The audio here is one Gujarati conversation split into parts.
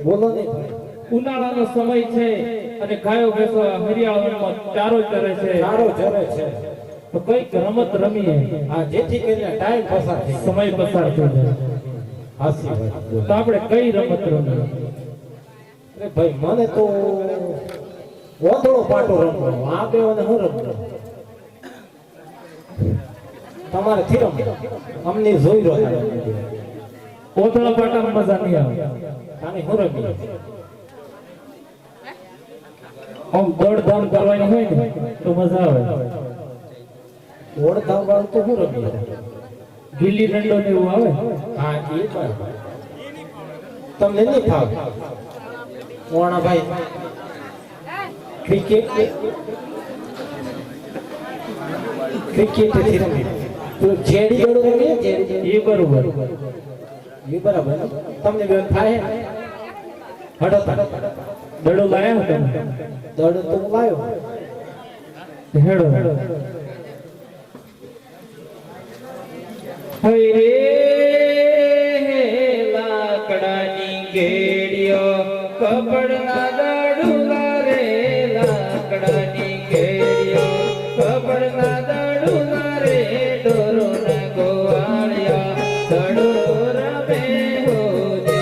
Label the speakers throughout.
Speaker 1: બોલો ને ઉનાળાનો સમય છે અને ગાયો ભેંસો હરિયાળામાં ચારો ચરે છે તો કઈક રમત રમીએ
Speaker 2: આ જેથી કરીને ટાઈમ પસાર થાય
Speaker 1: સમય પસાર થઈ જાય
Speaker 2: હાસી વાત
Speaker 1: તો આપણે કઈ રમત રમીએ
Speaker 2: અરે ભાઈ મને તો ઓથળો પાટો રમવો આ બે મને હું રમતો તમારે થી રમ અમને જોઈ રહ્યો
Speaker 1: ઓથળા પાટામાં મજા નહીં આવે
Speaker 2: તાને હું રમી
Speaker 1: આમ દોડધામ કરવાની હોય ને તો મજા આવે
Speaker 2: ઓળધામ વાળું તો હું રમી
Speaker 1: ગીલી દંડો ને એવું આવે
Speaker 2: હા એ પણ તમને નહીં ફાવે ઓણા ભાઈ ક્રિકેટ થી રમી તો જેડી ગળો રમી જેડી
Speaker 1: એ બરોબર
Speaker 2: એ બરાબર તમને બેન થાય હડો
Speaker 1: દડો લાયા હતા
Speaker 2: દડો તો લાયો
Speaker 1: હેડો હઈ રે લાકડાની ગેડીઓ કપડના દડુલા રે લાકડાની ગેડીઓ કપડના દડુલા રે ડોરોના ગોવાળિયા દડો રમે હોજે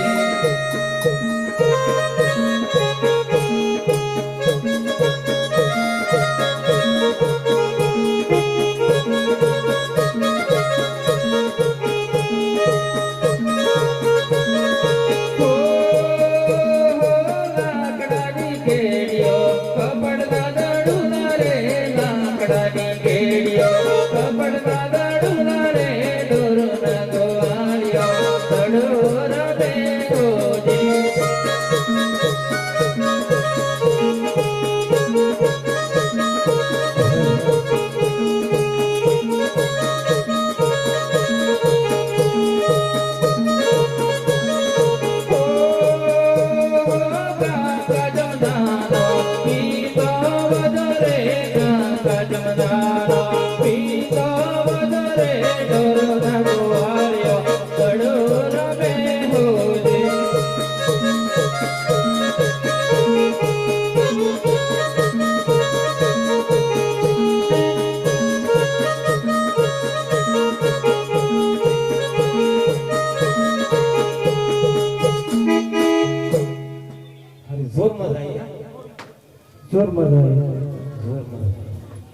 Speaker 1: જોર મજા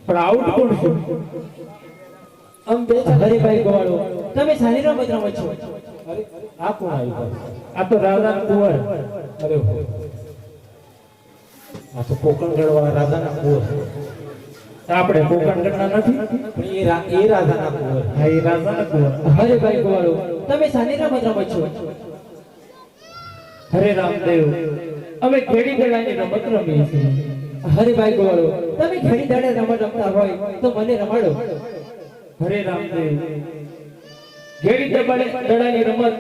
Speaker 1: પણ આઉટ કોણ છે
Speaker 2: આમ બે
Speaker 3: હરિભાઈ ગોવાળો તમે સારી રમત રમો છો
Speaker 2: અરે આ કોણ આવ્યું
Speaker 1: આ તો રાધા કુંવર
Speaker 2: અરે આ તો કોકણગઢ વાળા રાધાના કુંવર
Speaker 1: આપણે કોકણગઢના નથી
Speaker 2: પણ એ રાધાના કુંવર
Speaker 1: હા એ રાધાના કુંવર
Speaker 3: હરિભાઈ ગોવાળો તમે સારી રમત રમો છો
Speaker 1: હરે રામદેવ અમે ખેડી ગળાની રમત રમીએ છીએ
Speaker 3: હરિભાઈ ગોવાળો તમે ઘણી દાડે રમત રમતા હોય તો મને રમાડો
Speaker 1: હરે રામદેવ ઘેડી દડાની રમત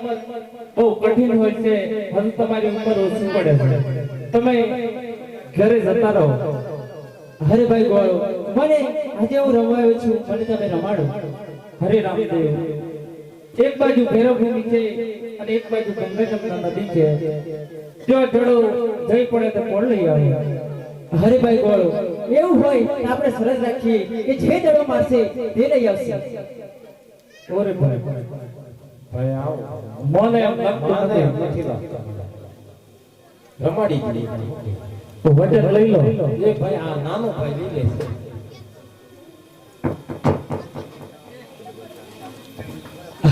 Speaker 1: બહુ કઠિન હોય છે હજુ તમારી ઉંમર ઓછી પડે છે તમે ઘરે જતા રહો
Speaker 3: હરિભાઈ ગોવાળો મને આજે હું રમાયો છું મને તમે રમાડો
Speaker 1: હરે રામદેવ એક બાજુ ભૈરવભૂમિ છે અને એક બાજુ ગંગા નદી છે જો ધડો જઈ પડે તો કોણ લઈ આવે
Speaker 3: હરિભાઈ ગોવાળો એવું હોય તો આપણે સરસ રાખીએ કે જે દડો મારશે તે લઈ આવશે
Speaker 1: ઓરે ભાઈ
Speaker 2: ભાઈ આવો
Speaker 1: મને એમ લાગતું નથી
Speaker 2: નથી લાગતું રમાડી દીધી
Speaker 1: તો વજન લઈ લો
Speaker 2: એ ભાઈ આ નાનો ભાઈ લઈ લે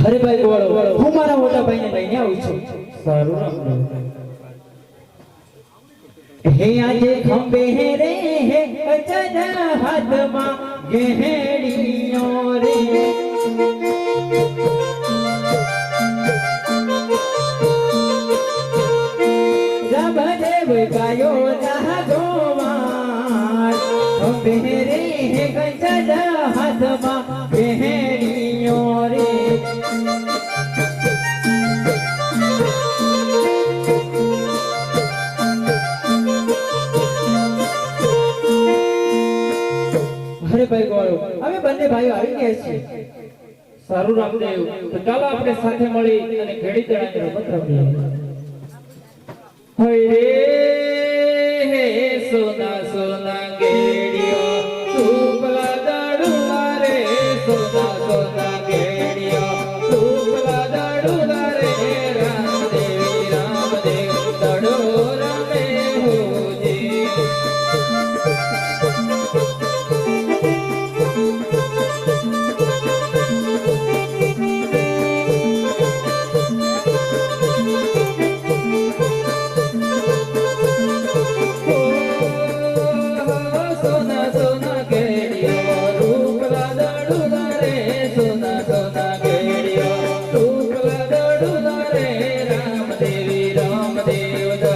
Speaker 3: હરિભાઈ ગોવાળો હું મારા મોટા ભાઈને લઈને આવું છું
Speaker 1: સારું રામદેવ
Speaker 3: હે આજે ખંભે રે હે અચના હાથમાં ગહેડીઓ રે રબદેવ ગાયો ના ગોવાળ ખંભે રે હે અચના હાથમાં ગહેડીઓ રે હરિભાઈ ગોવાળો અમે બંને ભાઈઓ આવી ગયા છીએ
Speaker 1: સારું રામદેવ તો ચાલો આપણે સાથે મળી અને ઘેડી દડાની રમત રમીએ હે હે સોના સોના ગેડીઓ સુપલા દડુલા રે સોના સોના ગેડીઓ સુપલા દડુલા રે રામદેવ દડો રમે હોજે રામદેવ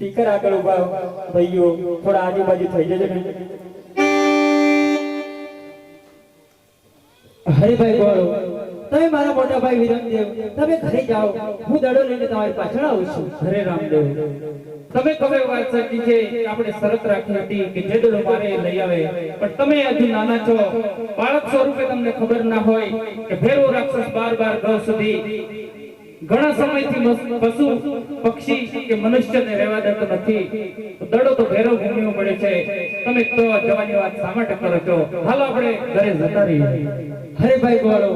Speaker 3: સ્પીકર આગળ ઉભા ભાઈઓ થોડા આજુબાજુ થઈ જજો ને. હરિભાઈ બોલો, તમે મારા મોટા ભાઈ વિરમદેવ, તમે ઘરે જાઓ, હું દડો લઈને તમારી પાછળ આવું છું.
Speaker 1: હરે રામદેવ, તમે કવે વાત સાચી છે કે આપણે શરત રાખી હતી કે જે દડો મારે એ લઈ આવે, પણ તમે હજુ નાના છો, બાળક સ્વરૂપે તમને ખબર ના હોય કે ભેરો રાક્ષસ બાર ગૌ સુધી ઘણા સમયથી પશુ પક્ષી કે મનુષ્યને રહેવા દેતો નથી. દડો તો ભેરો ભૂમિઓ પડે છે. તમે તો જવાની વાત શા માટે કરો છો? હાલો આપણે ઘરે જતા રહીએ.
Speaker 3: હરિભાઈ બોલો,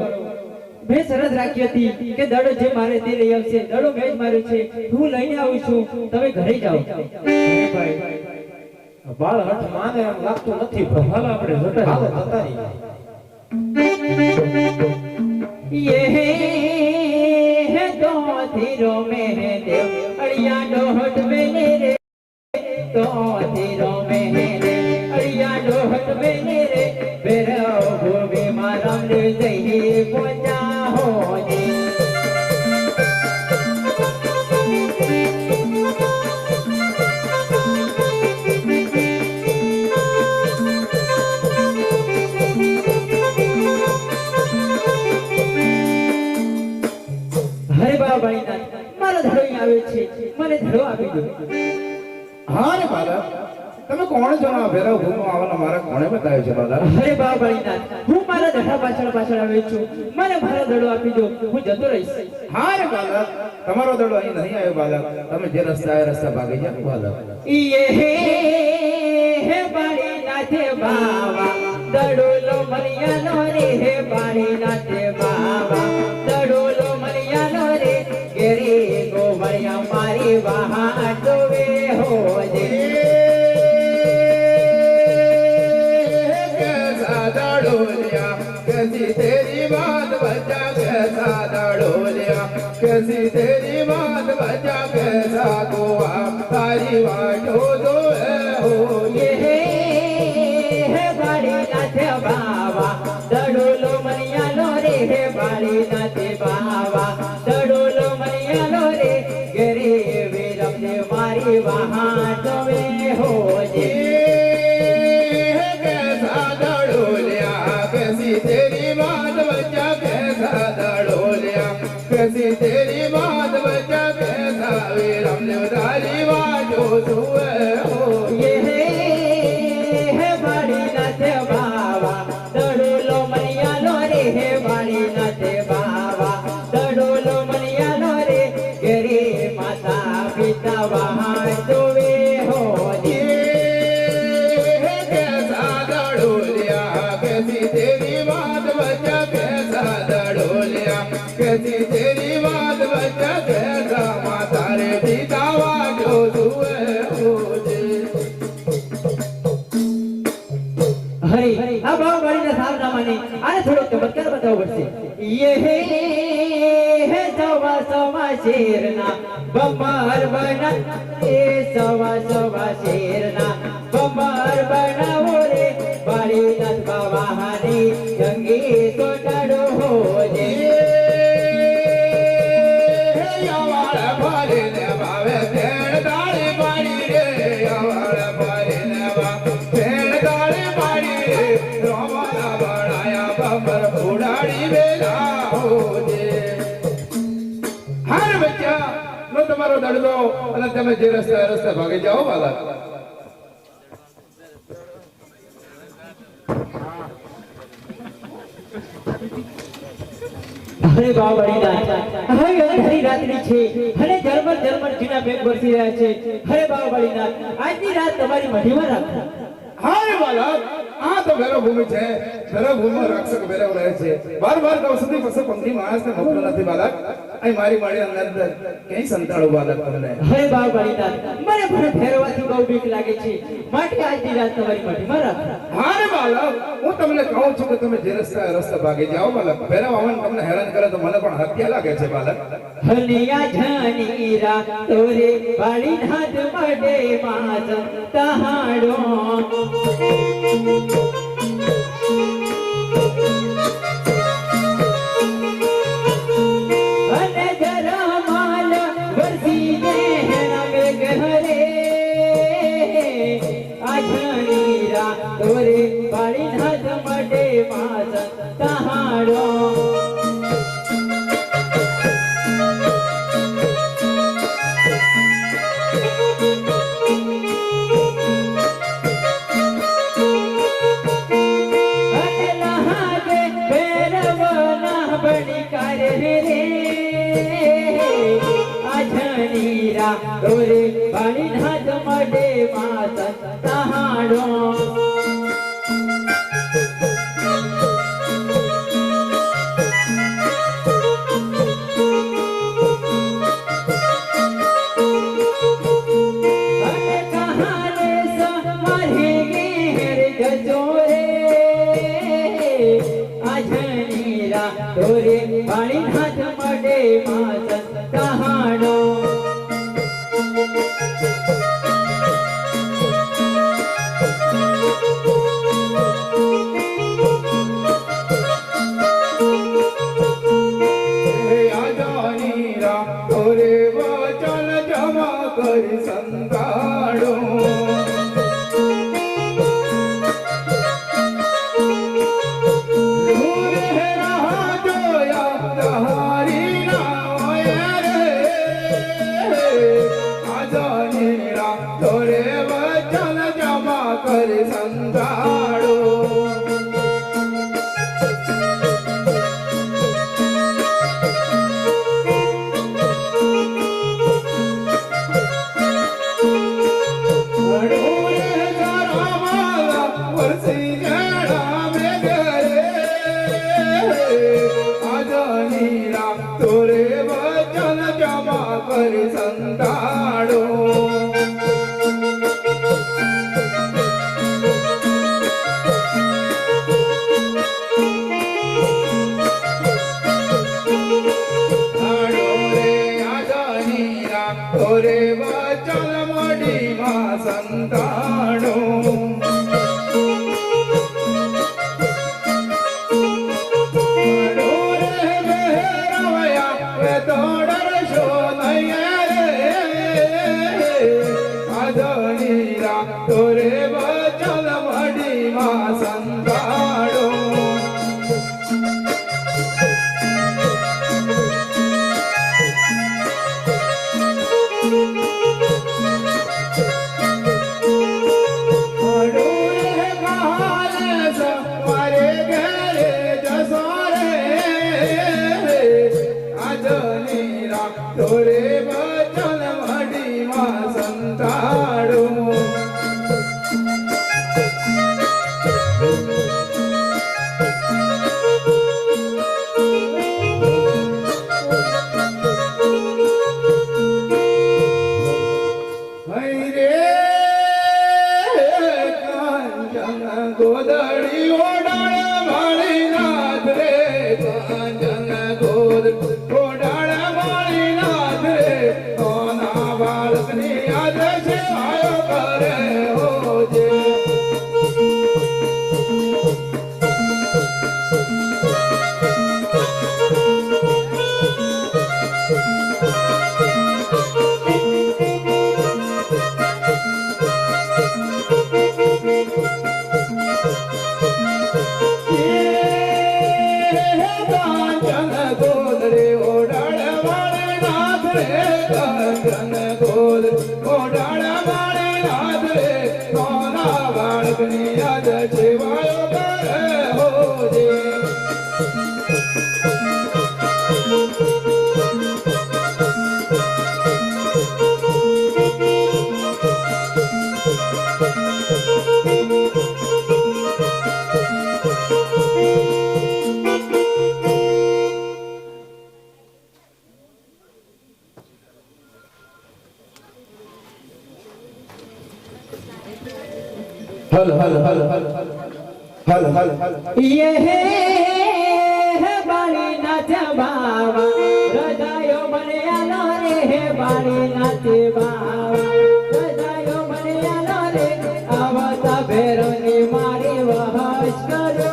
Speaker 3: મેં શરત રાખી હતી કે દડો જે મારે તે લઈ આવશે. દડો મેં જ માર્યો છે, હું લઈને આવું છું, તમે ઘરે જાઓ.
Speaker 1: હરિભાઈ,
Speaker 2: બાળ હઠ માને એમ લાગતું નથી પણ
Speaker 1: હાલો આપણે જતા
Speaker 2: હાલો
Speaker 1: રહીએ.
Speaker 2: જતા રહીએ.
Speaker 3: ये है तो धीरो में है देव अड़िया डोहट में रे, तो धीरो में है रे अड़िया डोहट में रे, बेरो भूमि मारम ले जही पहुंचा हो जी. હરે બાબાના મારો ધડો અહીં આવ્યો છે, મને ધડો આપી દો.
Speaker 4: હા રે બાલક, તમે કોણ છો? આ ભેરવ ભૂમો આવવાનો મારે કોણે બતાવ્યો છે બાલક?
Speaker 3: હરે બાબાના હું મારા ધડા પાછળ આવ્યો છું, મને મારો ધડો આપી દો, હું જતો રહીશ.
Speaker 4: હા રે બાલક, તમારો દડો અહીં નહીં આવ્યો બાલક. તમે જે રસ્તે આવ્યા રસ્તા ભાગી જાઓ બાલક.
Speaker 3: ये है बाड़ी नाथे बाबा दडोलो मरियानो रे, हे बाड़ी नाथे बाबा दडोलो मरियानो रे, गेरी गो मरिया मारी वहाँ डोवे हो जे.
Speaker 4: कैसा दड़ो लिया, कैसी तेरी बात बचा, कैसा दड़ो लिया, कैसी तेरी बात बचा, कैसा को आप तारी वाटो दो हो.
Speaker 3: ये है बाड़ी नाथे बाबा दडोलो मरियानो रे, हे बाड़ी नाथे बाबा दडोलो मरियानो रे, गेरी वीरम ने मारी वहाँ डोवे हो जे.
Speaker 4: कैसा दड़ो लिया, कैसी तेरी बात बचा, कैसा दड़ो लिया, कैसी तेरी बात बचा, कैसा वीरम ने उधारी वाटो दुए हो.
Speaker 3: ये है बाड़ी नाथे बाबा दडोलो मरियानो रे, हे बाड़ी नाथे बाबा दडोलो मरियानो रे, गेरी माता पिता वहाँ डोवे हो जे.
Speaker 4: कैसा दड़ो लिया, कैसी तेरी बात बचा, कैसा दड़ो लिया, कैसी तेरी बात बचा, कैसा माता रे पिता वाटो दुए हो जे.
Speaker 3: હરી આ બાવળીના સારનામાને આને થોડો ચમત્કાર બતાવવો પડશે. ये है सवा सवा शेरना बम्बर बना, ए सवा सवा शेरना बम्बर बनावो रे, बाड़ी नाथ बाबा हरी जंगी तो डरो हो जे.
Speaker 4: યાવાળ ફરીને ભાવે ભેણ દાળી પાડી રે, યાવાળ ફરીને ભાવે ભેણ દાળી પાડી રે, રોમાના બનાયા બબર ફૂડાડી વેલા હોજે. હાર બચ્ચા, લો તમારો દડલો અને તમે જે રસ્તે ભાગી જાઓ બાલક.
Speaker 3: અરે બાવળીના હવે અંધારી રાત્રિ છે અને ઝરમર ઝીણા મેઘ વરસી રહ્યા છે. અરે બાવળીના આજની રાત તમારી મઢીમાં રાખો.
Speaker 4: હા રે બાલક, આ તો ભેરવ ભૂમિ છે. ભેરવ ભૂમિમાં રક્ષક ભેરવ રહે છે. બાર કહું સુધી પશુ પંખી માણસને મોકલો નથી બાલક. અહીં મારી મારી અંદર ક્યાંય સંતાડો બાલક તમને.
Speaker 3: હે બાવળીના મને પણ ફેરવાથી બહુ બીક લાગે છે, માટે આજની રાત તમારી મઢીમાં રાખો.
Speaker 4: હા રે બાલક, હું તમને કહું છું કે તમે જે રસ્તે ભાગી જાઓ બાલક. ભેરવ આવન તમને હેરાન કરે તો મને પણ હત્યા લાગે છે બાલક.
Speaker 3: હનિયા જાનીરા તોરે બાળી હાથ પડે માસ તહાડો. અને જરા માલ વરસી ને રંગ હરે આજનીરા ડોરે પાણી નાથ મડે માં સંતાડો ડોરે પાણી નાથ મડે માં સંતાડો
Speaker 4: વચન જમા કરી સંતાડો વચન જમા કરી સંતાડો તોરે વચન જમા કરી સંતાડો તોરે વચન મડી માં સંતાડો તોરે વચન મડી માં સંતાડો મારે ઘરે જશો રે આજનીરા તોરે વચન મડી માં સંતાડો ગોદડી ઓડાળ વાળી નાથ રે કાંજન ગોદ ઓડાળ વાળી નાથ રે કોના બાળકની યાદ છે આયો કરે હોજે કાંજન ગોદ ઓડાળ વાળી નાથ રે કોના બાળકની યાદ છે વાયો કરે હોજે હલ હલ હલ હલ હલ હલ હલ
Speaker 3: ये है बाली नाथ बाबा हृदयो बने आलो रे हे बाली नाथ बाबा हृदयो बने आलो रे आवता भेरोनी मारी वहश करो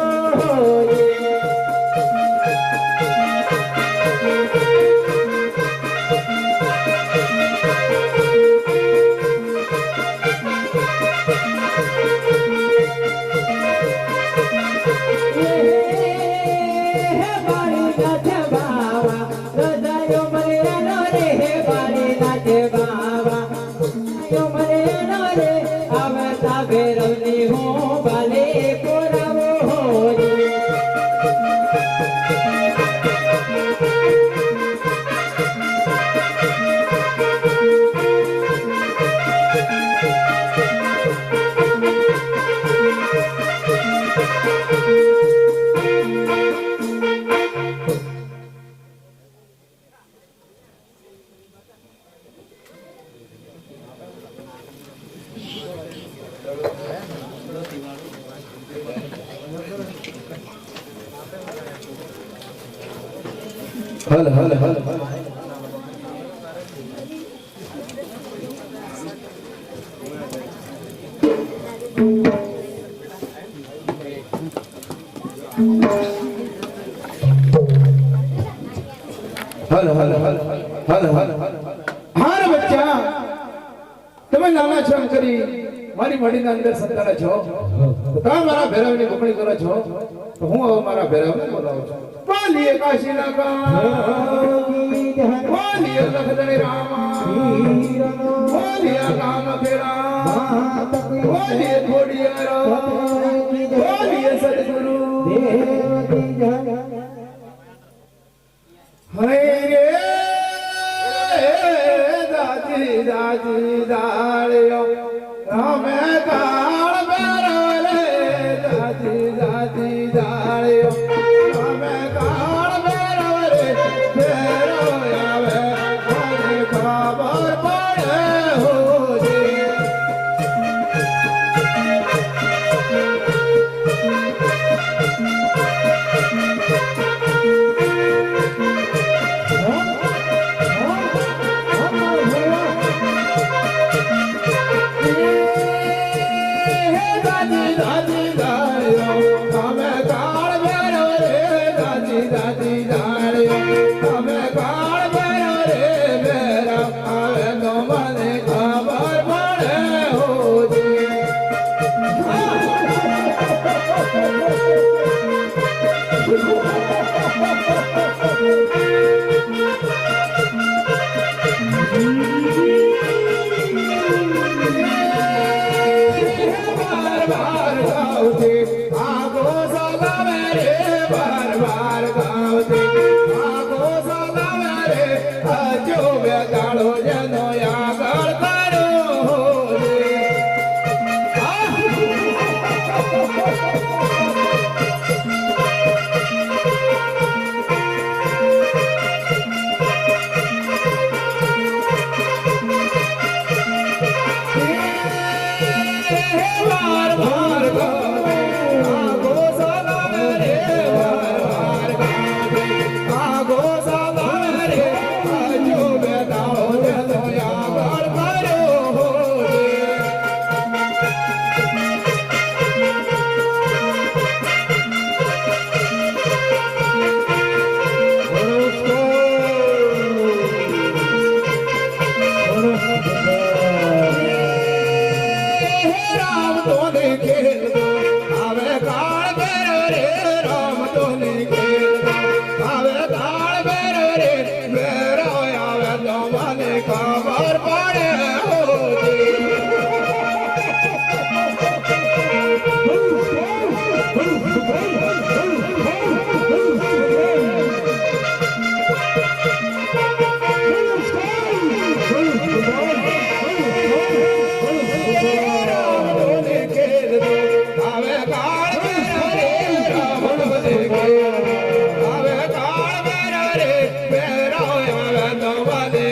Speaker 3: बाबा
Speaker 4: હલ હલ હલ હલ હલ હલ હલ હલ હાર બચ્ચા તમે નાના છો એમ કરી મારી મડીના અંદર સંતાડા છો તો તમે મારા ભેરવની બકડી કરો છો તો હું હવે મારા ભેરવને બોલાવું છું પાલીએ કાશીના કા પાલીએ લખદણી રામા પાલીએ કામ ફેરા પાલીએ ખોડિયારા પાલીએ સદગુરુ હૈ રે દાદી દાદી દાળિયો રામે કાળ બેરો રે દાદી દાદી દાળિયો રામે કાળ બેરો રે બેરો આવે મને ખબર પડે હોજી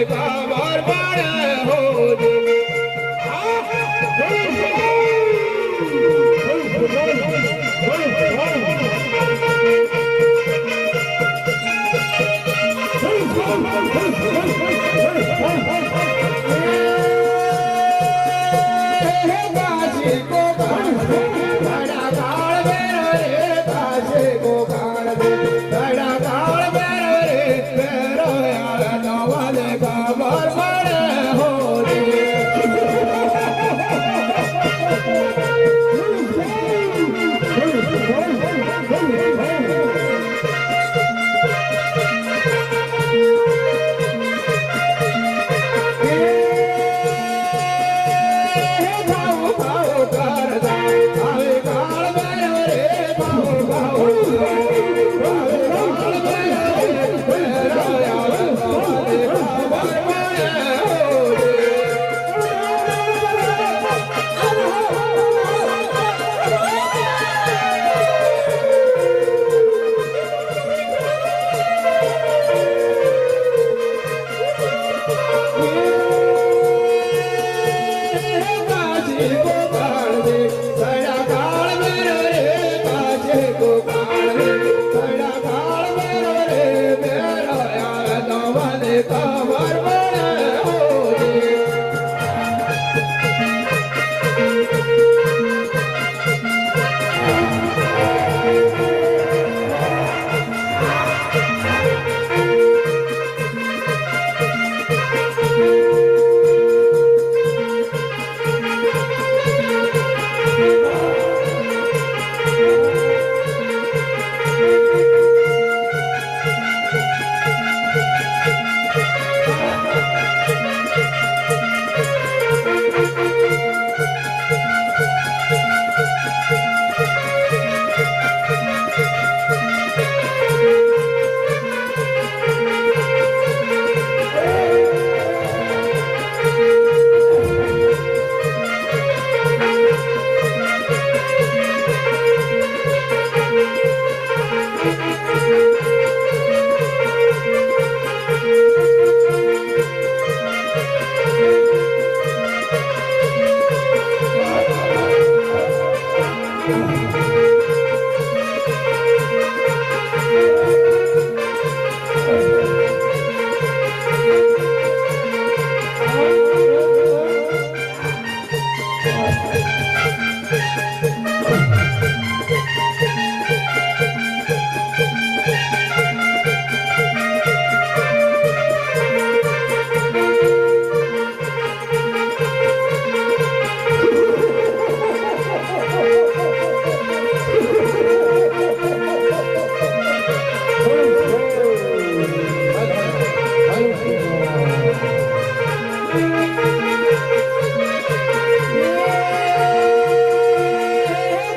Speaker 4: ખબર પડે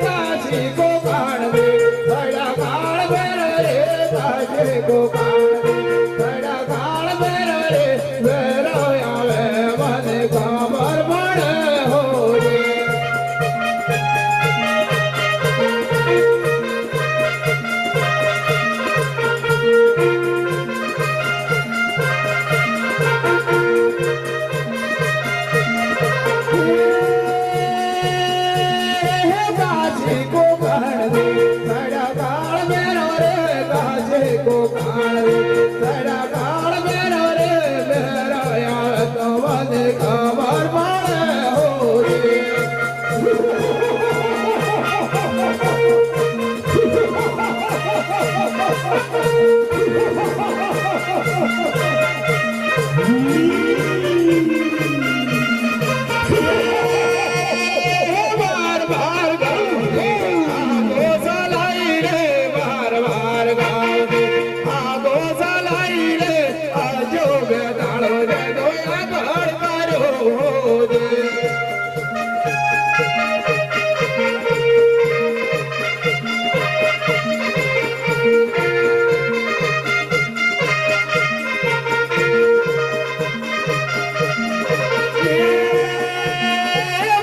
Speaker 4: કાશી કો કાળ દે બડા કાળ બેરો રે કાશી કો કાળ દે બડા કાળ બેરો રે બેરો આવે મને ખબર પડે હો રે કાશી કો કાળ દે બડા કાળ બેરો રે કાશી કો કાળ દે બડા કાળ બેરો રે બેરો આવે તો મને ખબર પડે હો રે બાર બાર ગાવે આ ગોસલાઈ રે બાર બાર ગાવે આ ગોસલાઈ રે આ જોગ દાળો રે દોયા ઘર કર્યો દે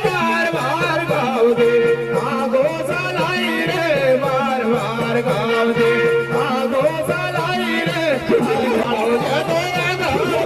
Speaker 4: બાર બાર ગાવદે આ ગોસલાઈ રે બાર બાર ગાવદે આ ગોસલાઈ રે આ ગાવદે દોયા ગાવદે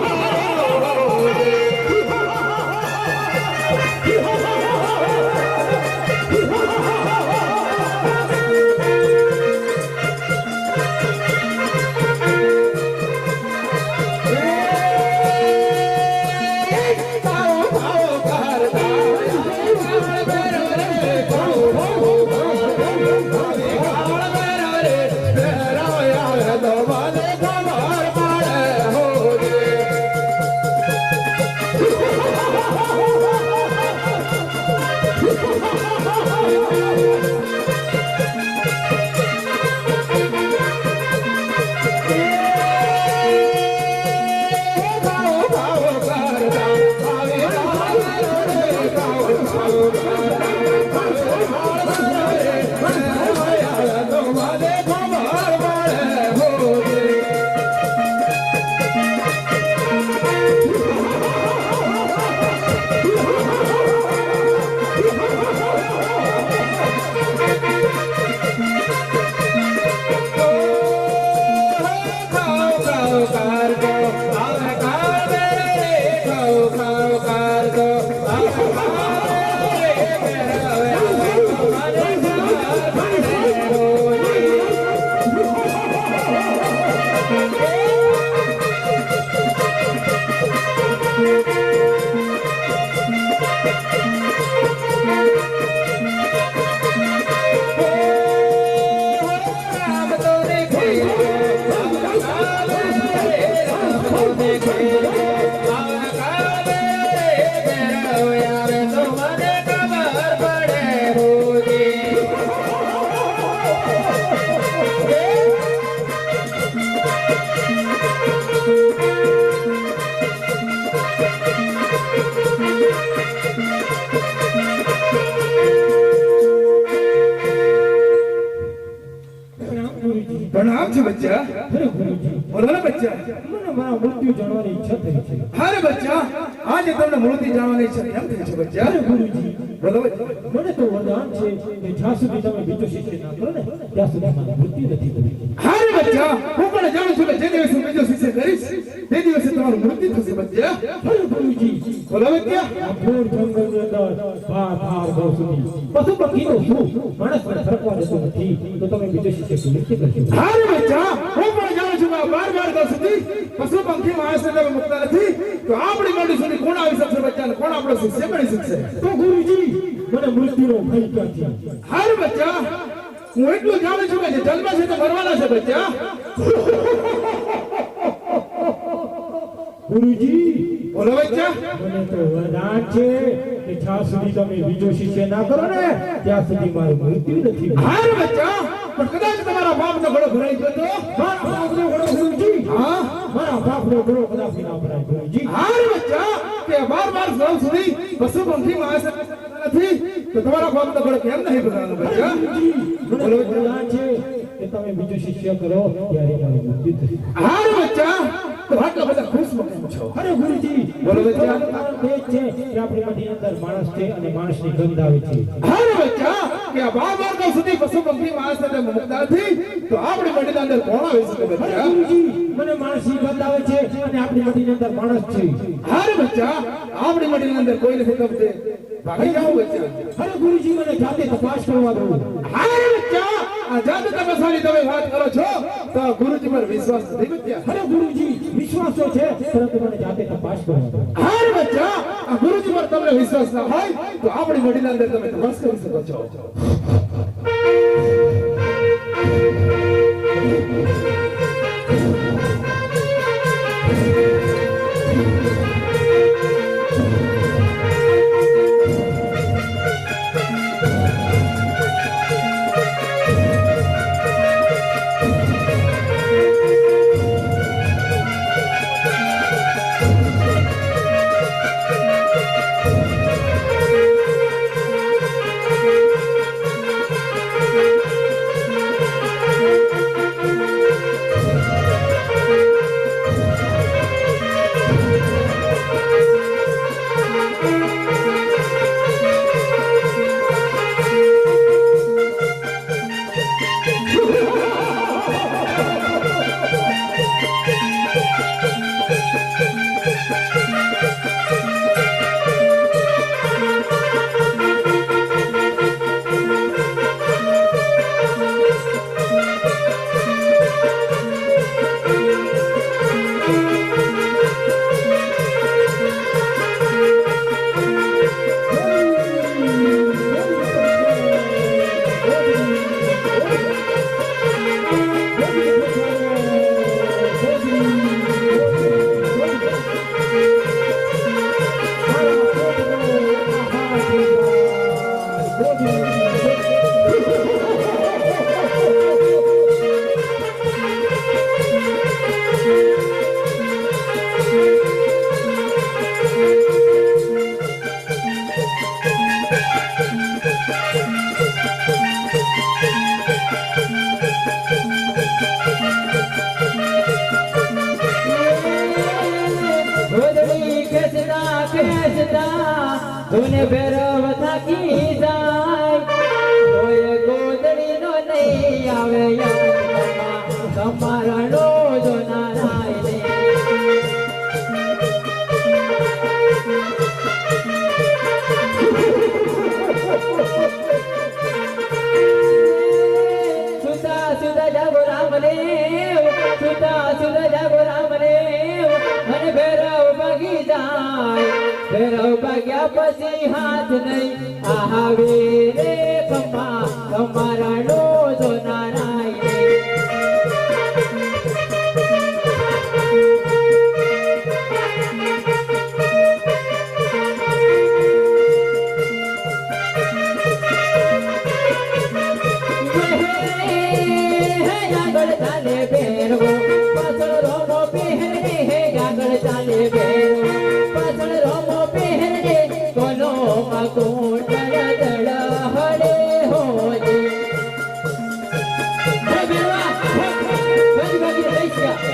Speaker 4: प्रणाम जी बच्चा।
Speaker 1: અરે ગુરુજી,
Speaker 4: बोलो ना बच्चा।
Speaker 1: મને મારા મૃત્યુ જાણવાની ઈચ્છા થઈ છે.
Speaker 4: अरे बच्चा आज તમને મૂર્તિ જાણવાની ઈચ્છા કેમ થઈ છે બચ્ચા?
Speaker 1: અરે ગુરુજી,
Speaker 4: બોલો બચ્ચા।
Speaker 1: મને તો વરદાન છે કે જ્યાં સુધી તમે બીજો શિષ્ય ના કરો ને ત્યાં સુધી મારી મૃત્યુ નથી થતી.
Speaker 4: अरे बच्चा હું પણ જાણું છું કે જે દિવસે બીજો શિષ્ય કરીશ તે દિવસે તમારું મૃત્યુ થશે બચ્ચા।
Speaker 1: અરે ગુરુજી,
Speaker 4: બોલો બચ્ચા।
Speaker 1: આ ઘોર જંગલની અંદર ભાર ગૌ સુધી પશુ પક્ષીનો શું માણસને ફરકવા દેતો નથી, તો તમે બીજો શિષ્ય કેવી રીતે કરશો?
Speaker 4: अरे बच्चा હું પણ જાણું છું કે બાર દસ સુધી પશુ પંખી માણસને તમે મુકતા નથી, તો આપણી મોટી સુધી કોણ આવી શકશે બચ્ચા ને કોણ આપણો શિષ્ય બની શકશે?
Speaker 1: તો ગુરુજી, મને મૃત્યુનો ભય ક્યાંથી?
Speaker 4: अरे बच्चा હું એટલું જાણું છું કે જે જન્મ છે તે મરવાના છે બચ્ચા।
Speaker 1: ગુરુજી,
Speaker 4: બોલો બચ્ચા।
Speaker 1: મને તો વરદાન છે કે જ્યાં સુધી તમે બીજો શિષ્ય ના કરો ને ત્યાં સુધી મારું મૃત્યુ નથી.
Speaker 4: अरे बच्चा પણ કદાચ તમારા બાપનો ઘડો ભરાઈ ગયો તો?
Speaker 1: મારા બાપનો ઘોડો ગુરુજી,
Speaker 4: હા
Speaker 1: મારા બાપનો ઘોડો કદાચ ના ભરાય ગુરુજી.
Speaker 4: अरे बच्चा કે 12 વર્ષ સુધી પશુ પંખી માણસ નથી તો તમારા બાપ તો બળ કેમ નહીં બગાડવાનું બચ્ચા
Speaker 2: બોલો પ્રધાન છે કે તમે બીજો શિષ્ય કરો ત્યારે મારી બુદ્ધિ થશે.
Speaker 4: હાર બચ્ચા તો આટલા બધા ખુશ કેમ છો
Speaker 2: અરે ગુરુજી
Speaker 4: બોલો બચ્ચા.
Speaker 2: કારણ તે જ છે કે આપણી માટી અંદર માણસ છે અને માણસની ગંધ આવે છે.
Speaker 4: હાર બચ્ચા કે આ 12 વર્ષ સુધી પશુ પંખી માણસ ને મુક્ત નથી તો આપણી મંડીની અંદર કોણ આવી શકે
Speaker 2: અરે
Speaker 4: બચ્ચા
Speaker 2: ગુરુજી મને માણસની ગંધ આવે છે અને આપણી માટીની અંદર માણસ છે.
Speaker 4: હાર બચ્ચા આપણી મંડીની અંદર કોઈ નથી ગમતે ભાગી જાઓ બચ્ચા.
Speaker 2: અરે ગુરુજી મને જાતે તપાસ કરવા દો.
Speaker 4: હાર બચ્ચા આ જાત તપસ્યાની તમે વાત કરો છો તો ગુરુજી પર વિશ્વાસ નથી બચ્ચા.
Speaker 2: અરે ગુરુજી વિશ્વાસ તો છે પરંતુ મને જાતે તપાસ કરવા દો.
Speaker 4: હાર બચ્ચા આ ગુરુજી પર તમને વિશ્વાસ ના હોય તો આપણી મંડીની અંદર તમે તપાસ કરી શકો છો.
Speaker 3: ધૂને ભેરવ થાકી જાય તોય ગોદડીનો નહીં આવે યાદ તમારા રોજો નારાયણ સુતા સુતા જાગો રામ દેવ સુતા સુતા જાગો રામ દેવ અને ભેરવ ભાગી જાય ભેરવ ભાગ્યા પછી હાથ નહીં આવે રે ખમ્મા તમારા ડોજો નારાયણ આગળ ચાલે ભેરવો પાછળ રોમો પહેરે હે આગળ ચાલે ભેરવો પાછળ રોમો પહેરે કોનો મકોટ દળ હડે હોજે હે ભેરવા ભાગી ભાગી રહી ગયા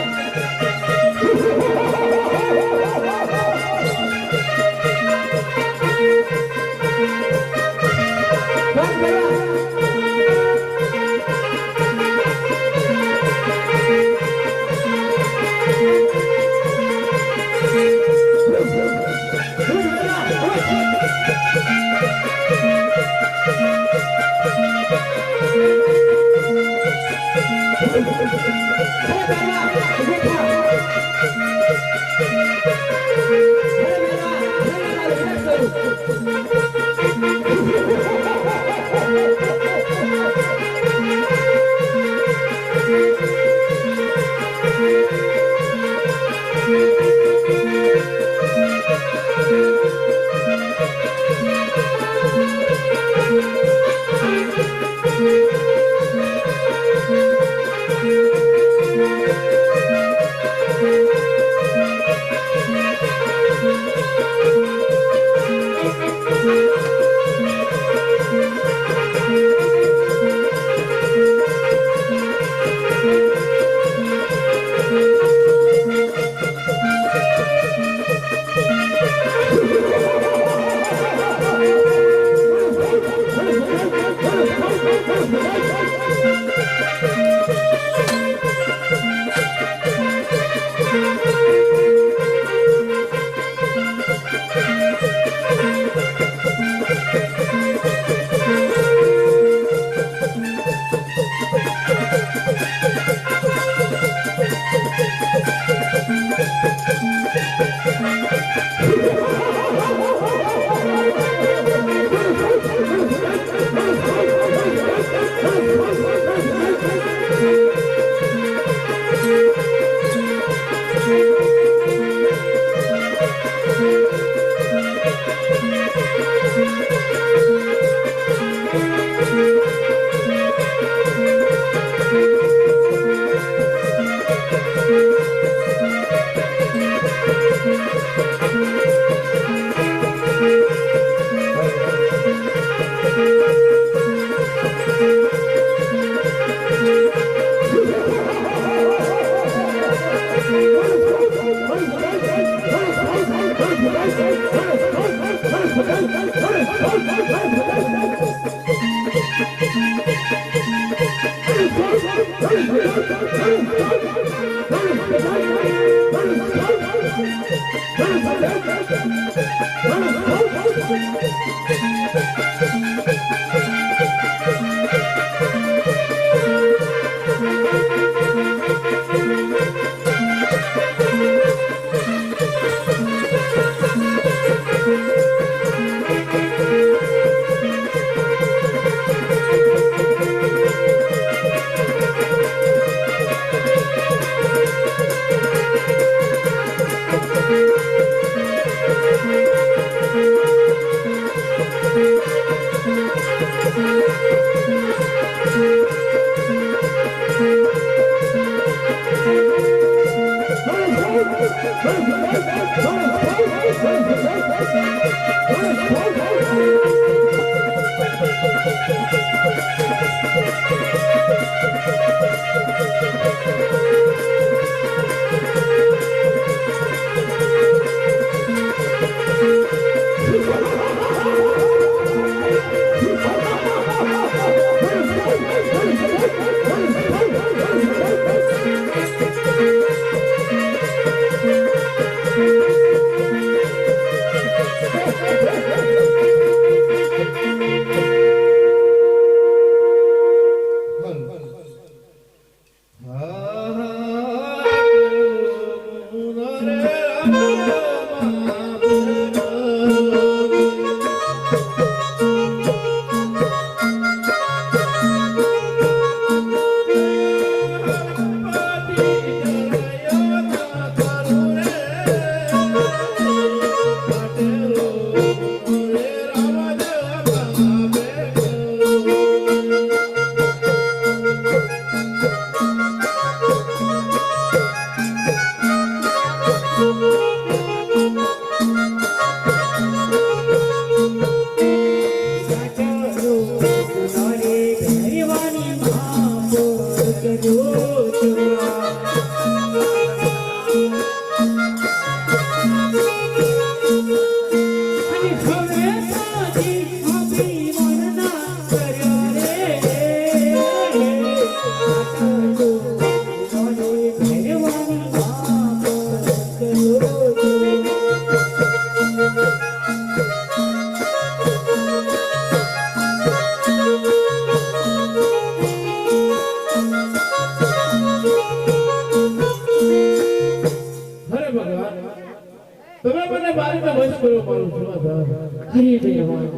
Speaker 1: તમે મને બારીમાં વશ કર્યો મારો સુવાધાર.
Speaker 3: હરે ભગવાન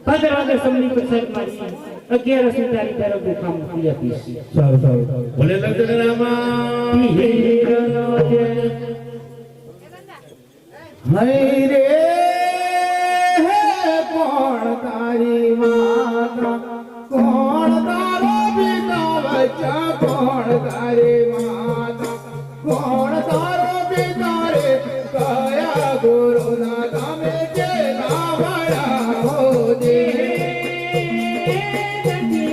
Speaker 3: ભાદરવા સમની પ્રસાદ મારી 11 સુતારી તરફ કામ કરી આપીશ.
Speaker 1: સારું સારું ભલે લગ્ન રામા
Speaker 3: હીરનો જય
Speaker 4: હૈ રે હે કોણ તારી માતા, કોણ તારો પિતા બચ્ચા, કોણ તારી માતા, કોણ તારો પિતા રે, કયા ગુરુના તમે કે ગાવડા હો દે.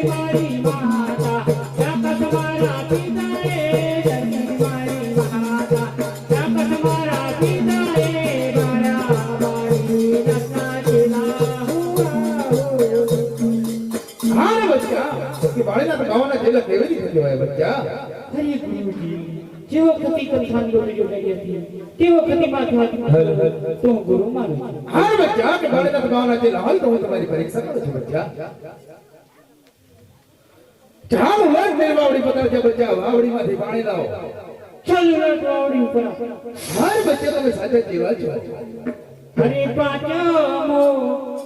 Speaker 3: મારી માતા જગત મારા પિતા રે, મારી માતા જગત મારા પિતા રે, મારા મારી રત્ના જેલા
Speaker 4: હા રે બચ્ચા, કે બાળીના તો ગાવાના જેલા કેવી રીતે કહેવાય બચ્ચા?
Speaker 3: હરે ગુરુજી જેવો કતિ કંઠાની વિડિયો લઈ હતી તેવો કતિમાં થવા તો ગુરુ માનું.
Speaker 4: હા રે બચ્ચા, કે બાળીના તો ગાવાના જેલા હોય તો હું તમારી પરીક્ષા કરું છું બચ્ચા. ચાલો લગ નિર્વાવડી પકડ છે બચ્ચા, વાવડીમાંથી પાણી લાવો.
Speaker 3: ચાલો રે વાવડી ઉપર.
Speaker 4: હા રે બચ્ચા, તમે સાચા જેવા છો.
Speaker 3: હરે પાંચમો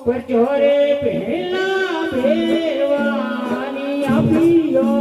Speaker 3: પરચોરે પહેલા ભેરવાની આપ્યો